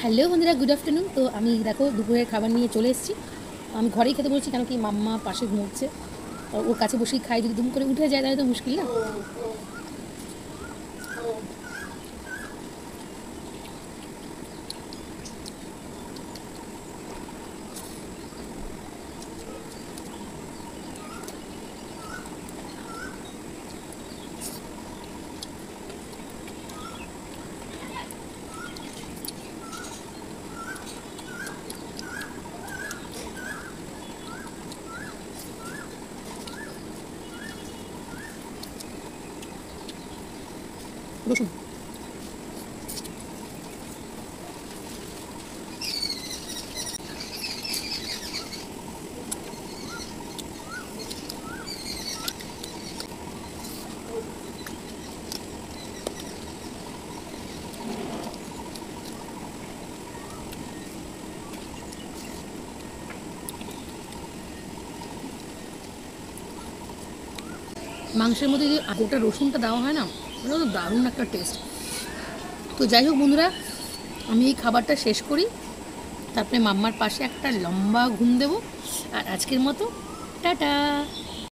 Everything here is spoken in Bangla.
হ্যালো বন্ধুরা, গুড আফটারনুন। তো আমি দেখো দুপুরের খাবার নিয়ে চলে এসেছি। আমি ঘরেই খেতে বলছি, কেন কি মাম্মা পাশে ঘুমোচ্ছে। ওর কাছে বসেই খাই, যদি দুম করে উঠে যায় তাহলে তো মুশকিল না। রসুন মাংসের মধ্যে যদি গোটা রসুনটা দেওয়া হয় না, ওটা তো দারুণ একটা টেস্ট। তো যাই হোক বন্ধুরা, আমি এই খাবারটা শেষ করি, তারপরে মাম্মার পাশে একটা লম্বা ঘুম দেবো। আর আজকের মতো টাটা।